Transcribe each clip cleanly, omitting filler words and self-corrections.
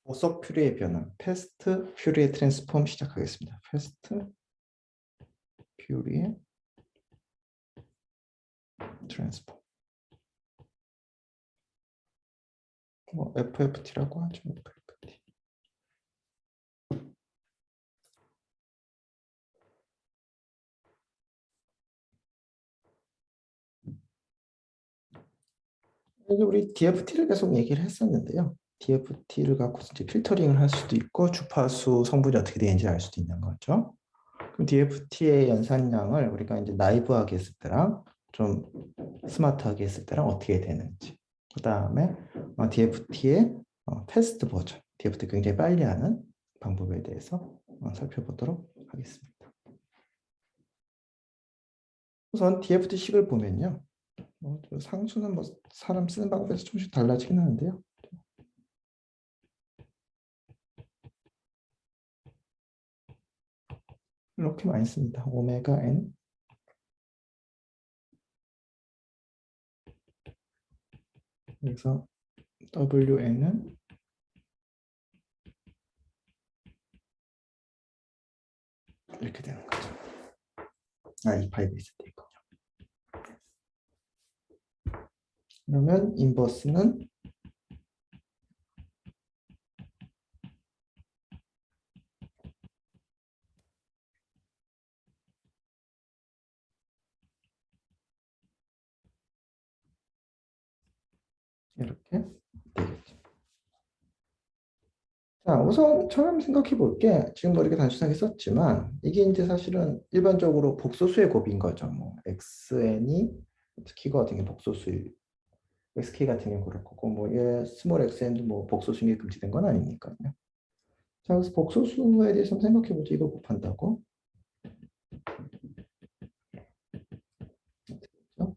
보석 퓨리의 변화, 패스트 퓨리의 트랜스폼 시작하겠습니다. 패스트 퓨리의 트랜스폼. FFT라고 하죠. FFT. 우리 DFT를 계속 얘기를 했었는데요. DFT를 갖고 이제 필터링을 할 수도 있고 주파수 성분이 어떻게 되는지 알 수도 있는 거죠. 그럼 DFT의 연산량을 우리가 이제 나이브하게 했을 때랑 좀 스마트하게 했을 때랑 어떻게 되는지. 그 다음에 DFT의 패스트 버전, DFT 굉장히 빨리 하는 방법에 대해서 살펴보도록 하겠습니다. 우선 DFT식을 보면요. 상수는 뭐 사람 쓰는 방법에서 조금씩 달라지긴 하는데요. 이렇게 많이 씁니다. 오메가 n 그래서 WN은 이렇게 되는 거죠. 이 파이가 있을 때 있군요. 그러면 인버스는 이렇게 되겠죠. 자, 우선 처음 생각해 볼게. 지금 뭐 이렇게 단순하게 썼지만 이게 이제 사실은 일반적으로 복소수의 곱인 거죠. 뭐 xn이 키가 같은 게 복소수, xk 같은 경우 그럴 거고 뭐얘 스몰 xn도 뭐 복소수인 게 금지된 건 아니니까요. 자, 그래서 복소수에 대해서 생각해 보죠. 이걸 곱한다고. 그렇죠?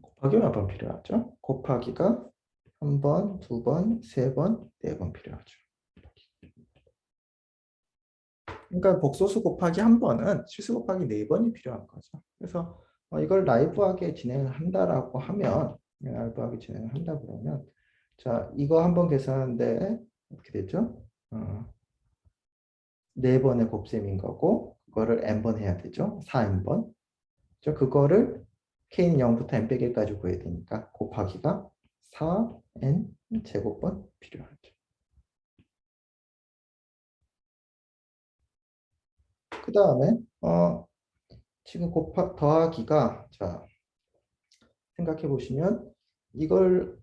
곱하기 몇 번 필요하죠? 곱하기가 한 번, 두 번, 세 번, 네 번 필요하죠. 그러니까 복소수 곱하기 한 번은 실수 곱하기 네 번이 필요한 거죠. 그래서 이걸 라이브하게 진행을 한다라고 하면 라이브하게 진행을 한다 그러면 자 이거 한 번 계산하는데 어떻게 되죠? 네 번의 곱셈인 거고 그거를 n번 해야 되죠. 4n번. 그거를 k는 0부터 n 빼기 1까지 구해야 되니까 곱하기가 4n 제곱번 필요하죠. 그 다음에 지금 더하기가 자 생각해 보시면 이걸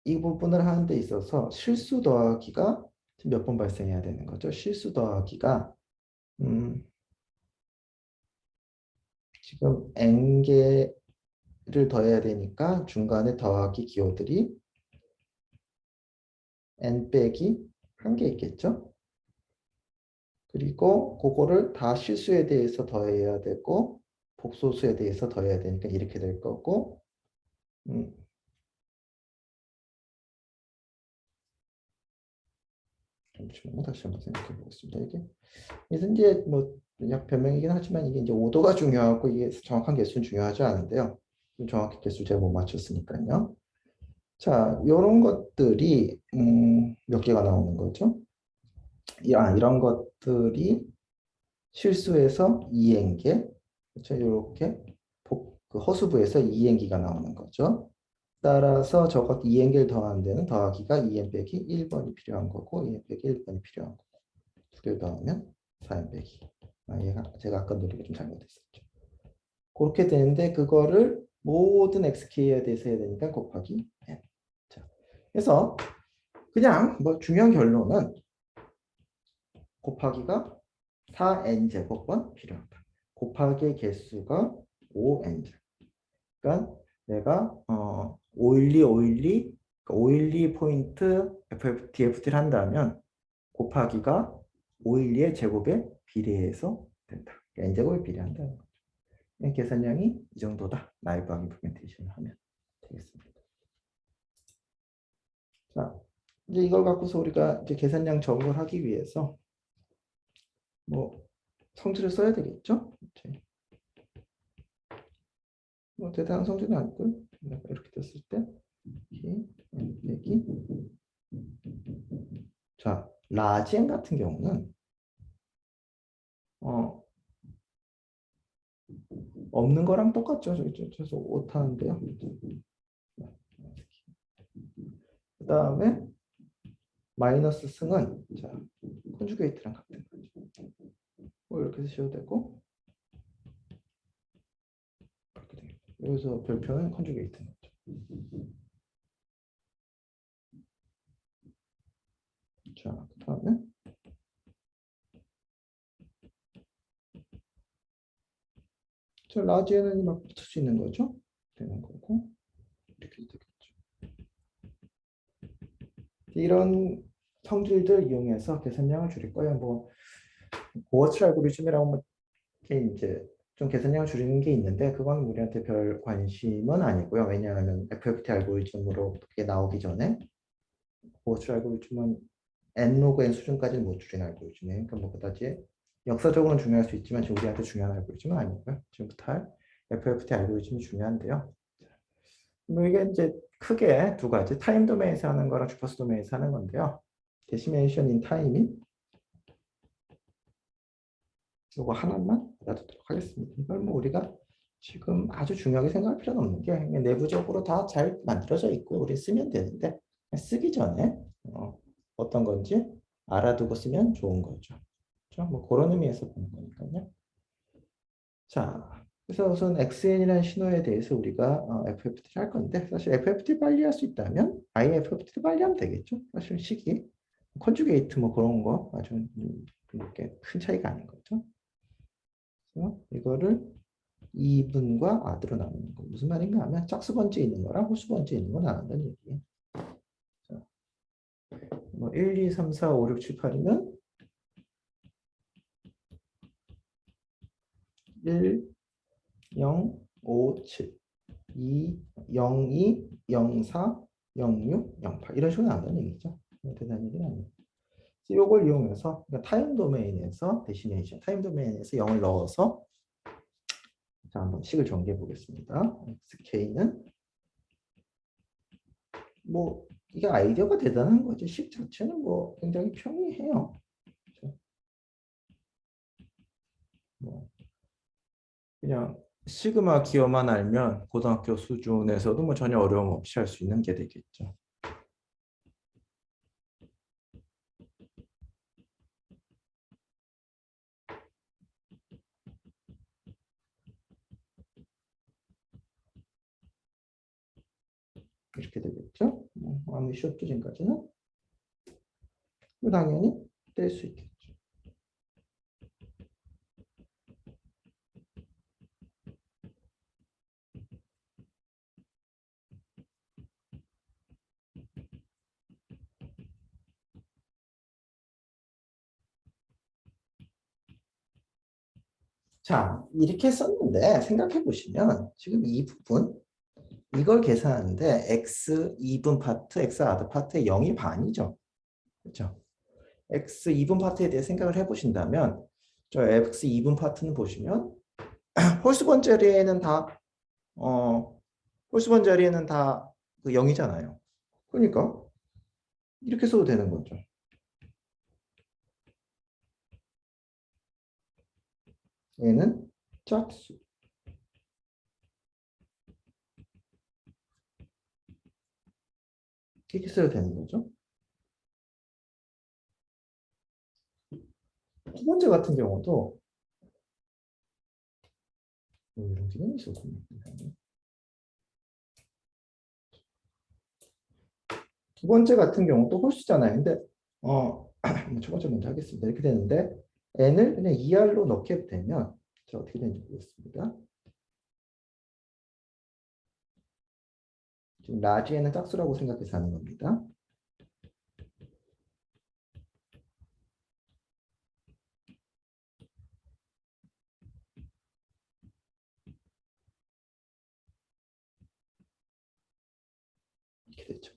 이 부분을 하는 데 있어서 실수 더하기가 몇 번 발생해야 되는 거죠. 실수 더하기가 지금 n개를 더해야 되니까 중간에 더하기 기호들이 n 빼기 1개 있겠죠. 그리고 그거를 다 실수에 대해서 더해야 되고 복소수에 대해서 더해야 되니까 이렇게 될 거고 잠시만요. 다시 한번 생각해 보겠습니다. 이게 이제 뭐 그냥 변명이긴 하지만 이게 이제 오도가 중요하고 이게 정확한 개수는 중요하지 않은데요. 정확히 개수 제가 못 맞췄으니까요. 자, 이런 것들이 몇 개가 나오는 거죠? 이런 것들이 실수에서 2n개, 그렇죠? 이렇게 그 허수부에서 2n기가 나오는 거죠. 따라서 저것 2n개를 더하는 데는 더하기가 2n 빼기 1번이 필요한 거고 2n 빼기 1번이 필요한 거고 두 개를 더하면 4n 빼기 얘가 제가 아까 노리가 좀 잘못했었죠. 그렇게 되는데 그거를 모든 xk에 대해서 해야 되니까 곱하기 n. 자, 그래서 그냥 뭐 중요한 결론은 곱하기가 4n 제곱번 필요하다. 곱하기 개수가 5n 제곱. 그러니까 내가 512 포인트 DFT를 한다면 곱하기가 512의 제곱에 비례해서 된다. 그러니까 n제곱에 비례한다는 거죠. 계산량이 이 정도다. 라이브하게 이플멘테이션을 하면 되겠습니다. 자, 이제 이걸 갖고서 우리가 이제 계산량 적응을 하기 위해서 뭐 성질을 써야 되겠죠? 뭐 대단한 성질은 아니고요. 이렇게 됐을 때 빼기 자 라지 n 같은 경우는 없는 거랑 똑같죠. 저기서 오타는데요. 그 다음에 마이너스 승은 자 컨주게이트랑 같은 거죠. 뭐 이렇게 쓰셔도 되고 이렇게 돼요. 여기서 별표는 컨주게이트인 거죠. 자 그다음에 저 라지에는 막 붙을 수 있는 거죠. 되는 거고 이렇게 되겠죠. 이런 성질들 이용해서 계산량을 줄일 거예요. 뭐 고어치 알고리즘이라고 뭐 이제 좀 계산량을 줄이는 게 있는데 그건 우리한테 별 관심은 아니고요. 왜냐하면 FFT 알고리즘으로 그게 나오기 전에 고어치 알고리즘은 n 로그 n 수준까지는 못 줄이는 알고리즘이에요. 그러니까 뭐 그다지 역사적으로는 중요할 수 있지만 지금 우리한테 중요한 알고리즘은 아니고요. 지금부터 할 FFT 알고리즘이 중요한데요. 뭐 이게 이제 크게 두 가지 타임 도메인에서 하는 거랑 주퍼스 도메인에서 하는 건데요. 데시메이션 인 타임인 이거 하나만 알아두도록 하겠습니다. 이걸 뭐 우리가 지금 아주 중요하게 생각할 필요는 없는 게 내부적으로 다 잘 만들어져 있고 우리 쓰면 되는데 쓰기 전에 어떤 건지 알아두고 쓰면 좋은 거죠. 그렇죠? 뭐 그런 의미에서 보는 거니까요. 자, 그래서 우선 XN이라는 신호에 대해서 우리가 FFT를 할 건데 사실 FFT 빨리 할 수 있다면 IFFT도 빨리 하면 되겠죠. 사실 시기, 컨주게이트 뭐 그런 거 아주 그렇게 큰 차이가 아닌 거죠. 그래서 이거를 2분과 아드로 나누는 거. 무슨 말인가 하면 짝수 번째 있는 거랑 홀수 번째 있는 거 나눈다는 얘기예요. 자, 뭐 1, 2, 3, 4, 5, 6, 7, 8이면 1, 0, 5, 7, 2, 0, 2, 0, 4, 0, 6, 0, 8 이런 식으로 나온다는 얘기죠. 대단한 얘기는 아니에요. 이걸 이용해서 그러니까 타임 도메인에서 데시네이션 타임 도메인에서 0을 넣어서 자 한번 식을 정리해 보겠습니다. xk는 뭐 이게 아이디어가 대단한 거죠. 식 자체는 뭐 굉장히 평이해요. 그렇죠? 뭐 그냥 시그마 기어만 알면 고등학교 수준에서도 뭐 전혀 어려움 없이 할 수 있는 게 되겠죠. 이렇게 되겠죠. 아무 이슈 없죠 지금까지는. 당연히 뗄 수 있겠죠. 자, 이렇게 썼는데 생각해 보시면 지금 이 부분 이걸 계산하는데 x 2분 파트, x 아드 파트의 0이 반이죠. 그렇죠? x 2분 파트에 대해 생각을 해 보신다면 저 x 2분 파트는 보시면 홀수번 자리에는 다 홀수번 자리에는 다그 0이잖아요. 그러니까 이렇게 써도 되는 거죠. 얘는 짝수. 이렇게 써도 되는 거죠. 두 번째 같은 경우도 이런 기능이 있었군요. 두 번째 같은 경우도 홀수잖아요. 근데 첫 번째 먼저 하겠습니다. 이렇게 되는데 n을 그냥 2r로 넣게 되면 자 어떻게 되는지 보겠습니다. 지금 라지에는 짝수라고 생각해서 하는 겁니다. 이렇게 되죠.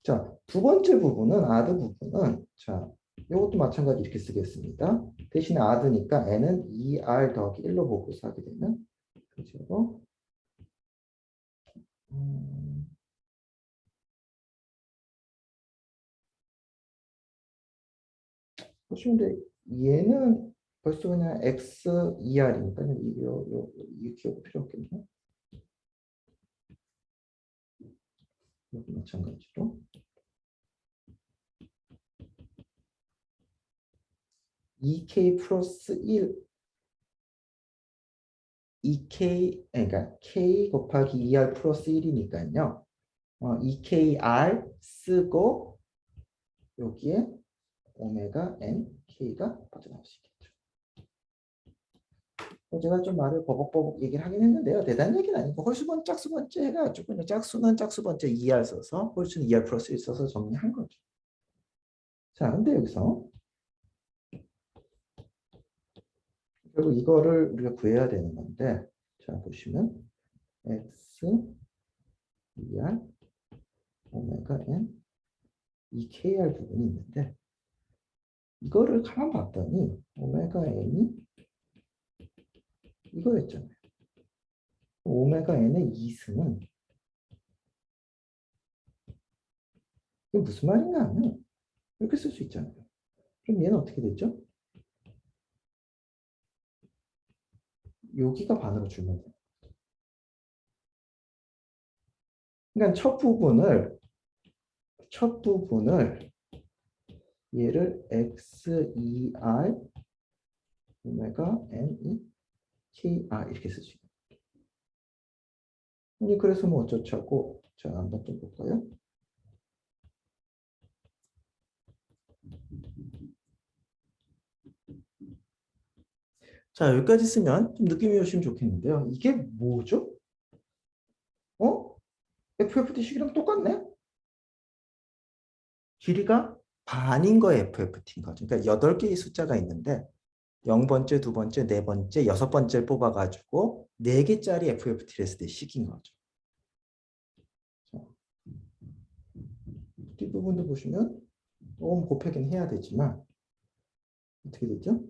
자, 두 번째 부분은 아드 부분은 자 이것도 마찬가지 이렇게 쓰겠습니다. 대신에 r니까 n은 2r 더하기 1로 보고서 하게 되면 그죠? 보시면 돼. 얘는 벌써 그냥 x 2r이니까 이 기억 필요 없겠네. 여기 마찬가지로 2k 플러스 1 2k 그러니까 k 곱하기 2r 플러스 1이니까요. 2kr 쓰고 여기에 오메가 n k가 빠져나올 수 있겠죠. 제가 좀 말을 버벅버벅 얘기를 하긴 했는데요. 대단한 얘기는 아니고 홀수번 짝수번째 해가지고 그냥 짝수는 짝수번째 2r 써서 홀수는 2r 플러스 1 써서 정리한 거죠. 자, 근데 여기서 결국 이거를 우리가 구해야 되는 건데 자 보시면 x 2r 오메가 n 2kr 부분이 있는데 이거를 가만 봤더니 오메가 n이 이거였잖아요. 오메가 n의 2승은 이게 무슨 말인가 하면 이렇게 쓸 수 있잖아요. 그럼 얘는 어떻게 됐죠? 여기가 반으로 줄면 돼요. 그러니까 첫 부분을 얘를 x2r 오메가 n2 kr 이렇게 쓸 수 있어요. 그래서 뭐 어쩌자고 자 한번 좀 볼까요? 자 여기까지 쓰면 좀 느낌이 오시면 좋겠는데요. 이게 뭐죠? FFT식이랑 똑같네? 길이가 반인 거에 FFT인 거죠. 그러니까 8개의 숫자가 있는데 0번째, 2번째, 4번째, 6번째를 뽑아가지고 4개짜리 FFT를 했을 때 식인 거죠. 뒷부분도 보시면 곱하기는 해야 되지만 어떻게 되죠?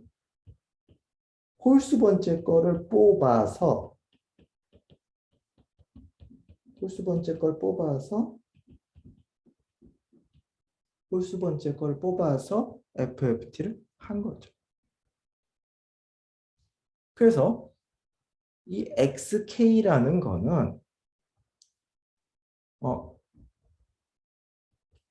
홀수 번째 거를 뽑아서 홀수 번째 걸 뽑아서 FFT를 한 거죠. 그래서 이 XK라는 거는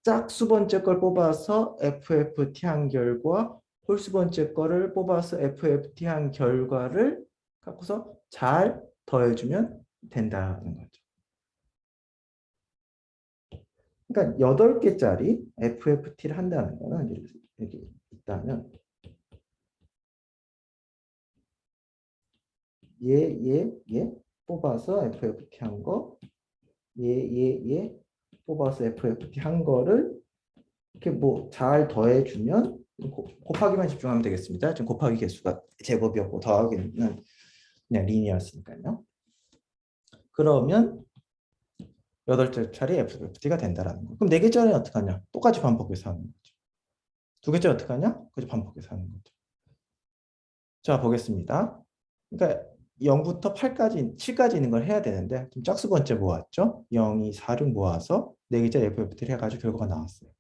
짝수 번째 걸 뽑아서 FFT 한 결과 홀수 번째 거를 뽑아서 FFT 한 결과를 갖고서 잘 더해주면 된다는 거죠. 그러니까 8개짜리 FFT를 한다는 거는 이렇게 있다면 얘 뽑아서 FFT 한 거, 얘 뽑아서 FFT 한 거를 이렇게 뭐 잘 더해주면 곱하기만 집중하면 되겠습니다. 지금 곱하기 개수가 제곱이었고 더하기는 그냥 리니어였으니까요. 그러면 8개짜리 FFT가 된다라는 거. 그럼 4개짜리는 어떻게 하냐? 똑같이 반복해서 하는 거죠. 2개짜리 어떻게 하냐? 그죠 반복해서 하는 거죠. 자, 보겠습니다. 그러니까 0부터 8까지, 7까지 있는 걸 해야 되는데 좀 짝수 번째 모았죠? 0, 2, 4, 6 모아서 4개짜리 FFT를 해가지고 결과가 나왔어요.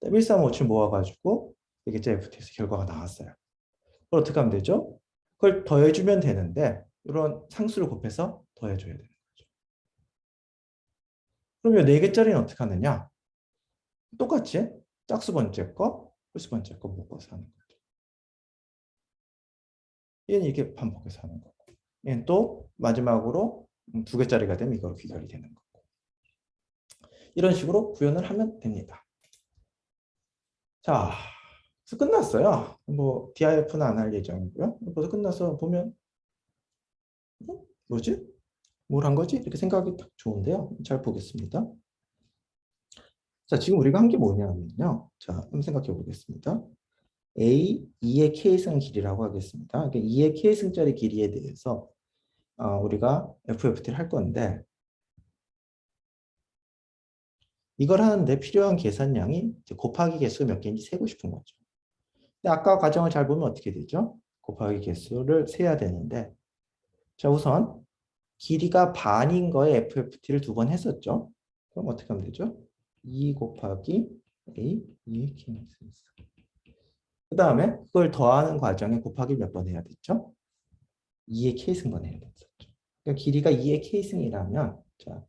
1, 3, 5, 7 모아가지고 4개짜리 FFT에서 결과가 나왔어요. 그걸 어떻게 하면 되죠? 그걸 더해주면 되는데 이런 상수를 곱해서 더해줘야 되는 거죠. 그러면 4개짜리는 어떻게 하느냐? 똑같이 짝수 번째 거, 홀수 번째 거 묶어서 하는 거죠. 얘는 이렇게 반복해서 하는 거고 얘는 또 마지막으로 2개짜리가 되면 이걸로 귀결이 되는 거고 이런 식으로 구현을 하면 됩니다. 자, 그래서 끝났어요. 뭐 DIF는 안 할 예정이고요. 벌써 끝나서 보면 뭐지? 뭘 한 거지? 이렇게 생각이 딱 좋은데요. 잘 보겠습니다. 자, 지금 우리가 한 게 뭐냐면요. 자, 한번 생각해 보겠습니다. A, 2의 K승 길이라고 하겠습니다. 그러니까 2의 K승짜리 길이에 대해서 우리가 FFT를 할 건데 이걸 하는데 필요한 계산량이 이제 곱하기 개수 몇 개인지 세고 싶은 거죠. 근데 아까 과정을 잘 보면 어떻게 되죠? 곱하기 개수를 세야 되는데 자 우선 길이가 반인 거에 FFT를 두 번 했었죠. 그럼 어떻게 하면 되죠? 2 곱하기 A 2의 KX. 그 다음에 그걸 더하는 과정에 곱하기 몇 번 해야 됐죠? 2의 K승번 해야 됐었죠. 그러니까 길이가 2의 K승이라면 자,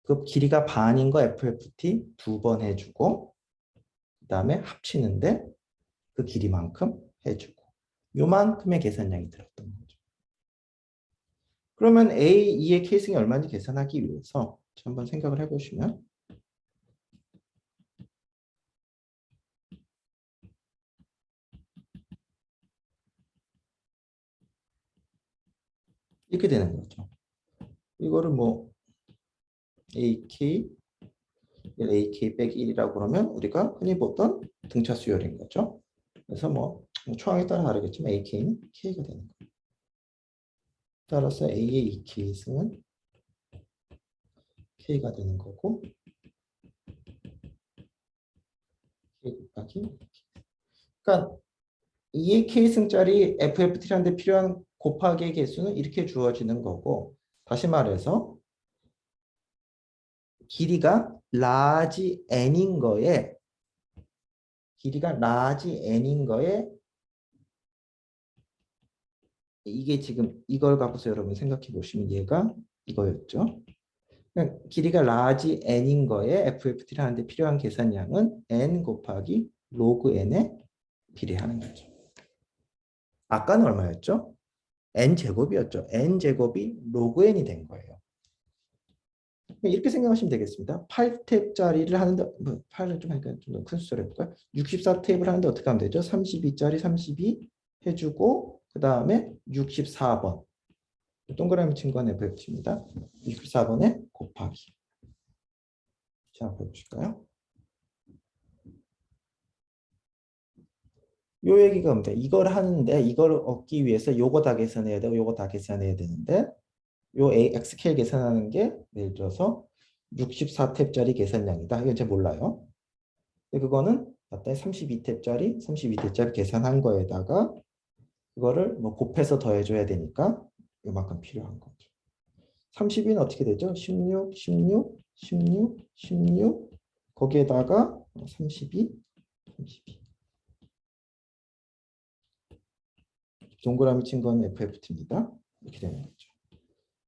그 길이가 반인 거 FFT 두 번 해주고 그 다음에 합치는데 그 길이만큼 해주고 요만큼의 계산량이 들었던 거죠. 그러면 A2의 K승이 얼마인지 계산하기 위해서 한번 생각을 해보시면 이렇게 되는 거죠. 이거를 뭐 AK, AK 빼기 1이라고 그러면 우리가 흔히 보던 등차 수열인 거죠. 그래서 뭐 초항에 따라 다르겠지만 AK는 K가 되는 거예요. 따라서 A의 2K승은 K가 되는 거고 K 곱하기 그러니까 2의 K승짜리 FFT라는데 필요한 곱하기의 개수는 이렇게 주어지는 거고 다시 말해서 길이가 라지 n인 거에 길이가 라지 n인 거에 이게 지금 이걸 갖고서 여러분 생각해 보시면 얘가 이거였죠. 그러니까 길이가 라지 n인 거에 FFT를 하는데 필요한 계산량은 n 곱하기 로그 n에 비례하는 거죠. 아까는 얼마였죠? n 제곱이었죠. n 제곱이 로그 n이 된 거예요. 이렇게 생각하시면 되겠습니다. 8탭짜리를 하는데 뭐 8을 좀 하니까 좀 큰 숫자로 해볼까요? 64탭을 하는데 어떻게 하면 되죠? 32짜리 32 해주고 그 다음에 64번 동그라미 친 건 FFT입니다. 64번에 곱하기. 자, 해보실까요? 요 얘기가 뭡니까? 이걸 하는데 이걸 얻기 위해서 요거 다 계산해야 되고 요거 다 계산해야 되는데 요 XK 계산하는 게 예를 들어서 64탭짜리 계산량이다. 이건 제가 몰라요. 근데 그거는 맞다 32탭짜리 32탭짜리 계산한 거에다가 그거를 뭐 곱해서 더해줘야 되니까 요만큼 필요한 거죠. 30은 어떻게 되죠? 16, 16, 16, 16 거기에다가 32, 32 동그라미 친 건 FFT입니다. 이렇게 되는 거죠.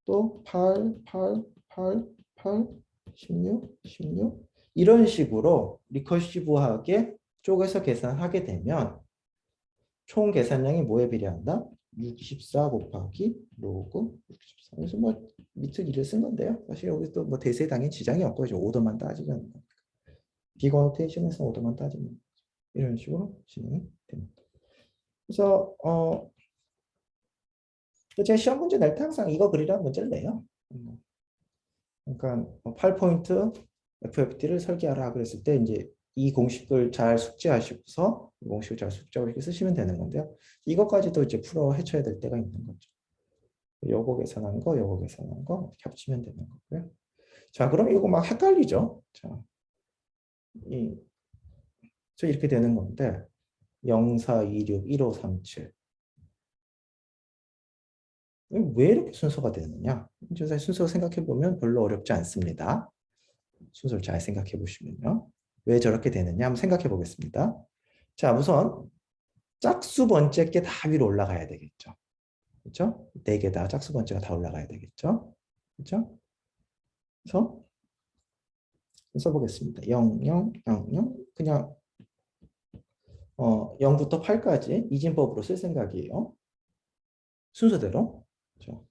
또 8, 8, 8, 8, 16, 16 이런 식으로 리커시브하게 쪼개서 계산하게 되면 총 계산량이 뭐에 비례한다? 64 곱하기 로그 64. 그래서 뭐 밑을 1을 쓴 건데요. 사실 여기 또 뭐 대세에 당연히 지장이 없고 이제 오더만 따지면 비거노테이션에서 오더만 따지면 이런 식으로 진행이 됩니다. 그래서 제가 시험 문제 낼 때 항상 이거 그리라는 문제를 내요. 그러니까 8포인트 FFT를 설계하라 그랬을 때 이제 이 공식을 잘 숙지하시고서 이 공식을 잘 숙지하고 이렇게 쓰시면 되는 건데요. 이것까지도 이제 풀어 헤쳐야 될 때가 있는 거죠. 요거 계산한 거, 요거 계산한 거 합치면 되는 거고요. 자, 그럼 이거 막 헷갈리죠? 자, 이렇게 되는 건데 0, 4, 2, 6, 1, 5, 3, 7 왜 이렇게 순서가 되느냐? 이제 사실 순서 생각해 보면 별로 어렵지 않습니다. 순서를 잘 생각해 보시면요. 왜 저렇게 되느냐 한번 생각해 보겠습니다. 자, 우선 짝수 번째 게 다 위로 올라가야 되겠죠. 그렇죠? 네 개 다 짝수 번째가 다 올라가야 되겠죠. 그렇죠? 그래서 써보겠습니다. 0, 0, 0, 0 그냥 0부터 8까지 이진법으로 쓸 생각이에요. 순서대로. 그렇죠?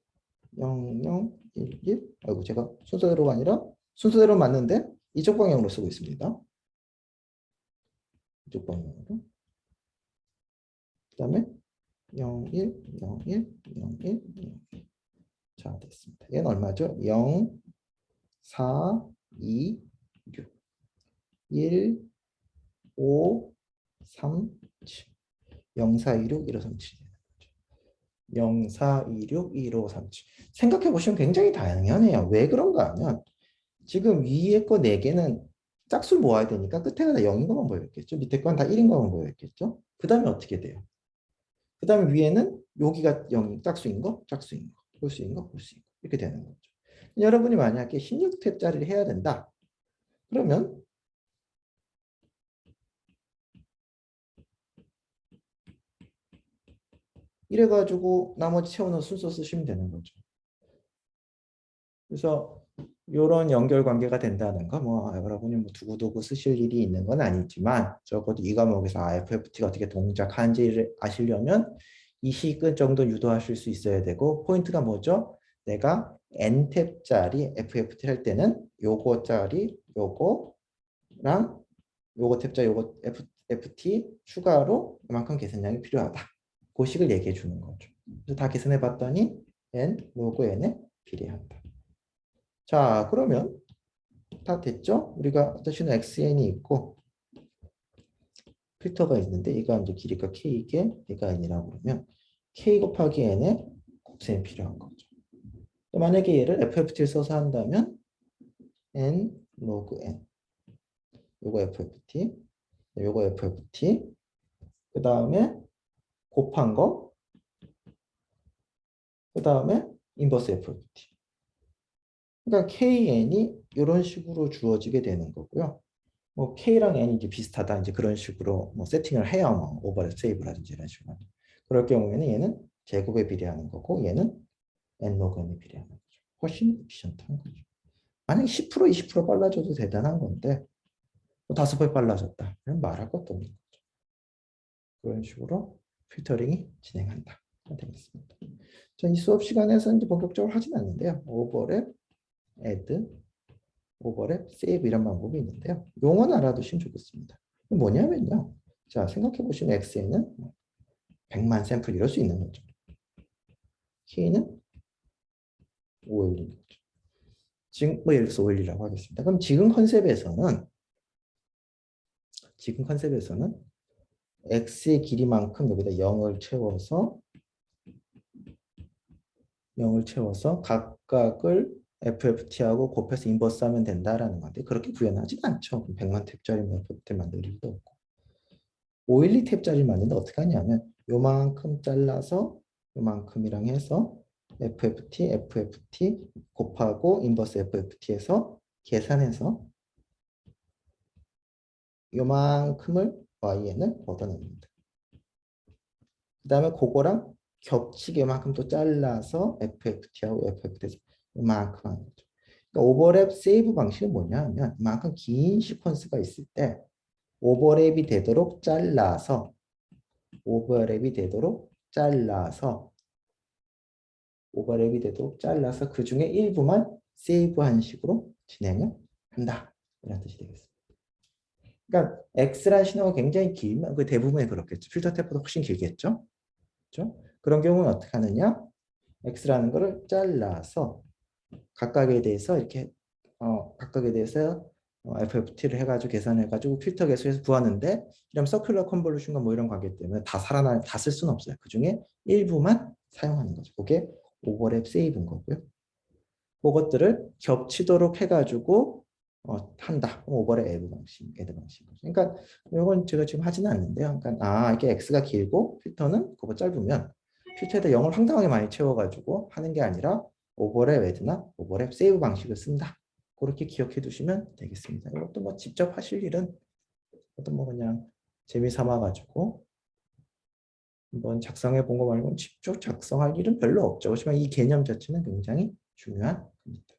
0, 0, 1, 1 아이고 제가 순서대로가 아니라 순서대로 맞는데 이쪽 방향으로 쓰고 있습니다. 이쪽 방향으로. 그 다음에 0, 1, 0, 1, 0, 1, 0, 1. 자, 됐습니다. 얘는 얼마죠? 0, 4, 2, 6, 1, 5, 3, 7. 0, 4, 2, 6, 1, 5, 3, 7. 0, 4, 2, 6, 1, 5, 3, 7. 생각해 보시면 굉장히 다양하네요. 왜 그런가 하면 지금 위에 거 4개는 짝수를 모아야 되니까 끝에가 다 0인 것만 보였겠죠. 밑에 건 다 1인 것만 보였겠죠. 그 다음에 어떻게 돼요? 그 다음에 위에는 여기가 0, 짝수인 거, 짝수인 거, 홀수인 거, 홀수인 거 이렇게 되는 거죠. 여러분이 만약에 16탭짜리를 해야 된다. 그러면 이래가지고 나머지 채우는 순서 쓰시면 되는 거죠. 그래서 이런 연결관계가 된다는 거, 뭐 여러분이 뭐 두고두고 쓰실 일이 있는 건 아니지만 적어도 이 과목에서 FFT가 어떻게 동작하는지를 아시려면 이 시간 정도 유도하실 수 있어야 되고 포인트가 뭐죠? 내가 N탭짜리 FFT 할 때는 요거짜리 요거랑 요거 탭짜리 요거 FT 추가로 이만큼 계산량이 필요하다. 그 식을 얘기해 주는 거죠. 그래서 다 계산해 봤더니 N, 로그 N에 비례한다. 자, 그러면 다 됐죠? 우리가 뜻이는 xn이 있고 필터가 있는데 이가 이제 길이가 k이게 얘가 n이라고 그러면 k 곱하기 n의 곱셈이 필요한 거죠. 만약에 얘를 FFT를 써서 한다면 n 로그 n 요거 FFT 요거 FFT 그 다음에 곱한 거 그 다음에 인버스 FFT 그러니까 kn이 이런 식으로 주어지게 되는 거고요. 뭐 K랑 N이 이제 비슷하다 이제 그런 식으로 뭐 세팅을 해요. 뭐 오버랩 세이브라든지 이런 식으로. 그럴 경우에는 얘는 제곱에 비례하는 거고 얘는 N 로그 N에 비례하는 거죠. 훨씬 에피션트한 거죠. 만약에 10% 20% 빨라져도 대단한 건데 뭐 5배 빨라졌다. 그럼 말할 것도 없는 거죠. 그런 식으로 필터링이 진행한다. 되겠습니다. 자, 이 수업 시간에서 이제 본격적으로 하진 않는데요. 오버랩, 애드, 오버랩, 세이브 이런 방법이 있는데요. 용어는 알아두시면 좋겠습니다. 뭐냐면요. 자, 생각해 보시면 x에는 100만 샘플 이럴 수 있는 거죠. k는 5일인 거죠. 지금 뭐 예를 들어서 5일이라고 하겠습니다. 그럼 지금 컨셉에서는 x의 길이만큼 여기다 0을 채워서 각각을 FFT하고 곱해서 인버스 하면 된다라는 건데 그렇게 구현하진 않죠. 100만 탭짜리 FFT 만들 일도 없고 512 탭짜리 만드는데 어떻게 하냐면 요만큼 잘라서 요만큼이랑 해서 FFT, FFT 곱하고 인버스 FFT에서 계산해서 요만큼을 y에는 얻어냅니다. 그 다음에 그거랑 겹치게 요만큼 또 잘라서 FFT하고 FFT에서 요만큼 하는 거죠. 그러니까 오버랩 세이브 방식은 뭐냐 하면 이만큼 긴 시퀀스가 있을 때 오버랩이 되도록 잘라서 그 중에 일부만 세이브한 식으로 진행을 한다. 이런 뜻이 되겠습니다. 그러니까 X라는 신호가 굉장히 길면 그 대부분이 그렇겠죠. 필터 탭보다 훨씬 길겠죠. 그렇죠? 그런 경우는 어떻게 하느냐? X라는 거를 잘라서 각각에 대해서 이렇게 각각에 대해서 FFT를 해가지고 계산해가지고 필터 개수에서 구하는데 이런 서큘러 컨볼루션과 뭐 이런 관계 때문에 다 쓸 수는 없어요. 그 중에 일부만 사용하는 거죠. 그게 오버랩 세이브인 거고요. 그것들을 겹치도록 해가지고 한다. 오버랩 애드 방식. 그러니까 이건 제가 지금 하지는 않는데요. 그러니까 이게 X가 길고 필터는 그거 짧으면 필터에다 0을 황당하게 많이 채워가지고 하는 게 아니라 오버랩 애드나 오버랩 세이브 방식을 쓴다. 그렇게 기억해 두시면 되겠습니다. 이것도 뭐 직접 하실 일은 어떤 뭐 그냥 재미 삼아 가지고 한번 작성해 본 거 말고는 직접 작성할 일은 별로 없죠. 하지만 이 개념 자체는 굉장히 중요한 겁니다.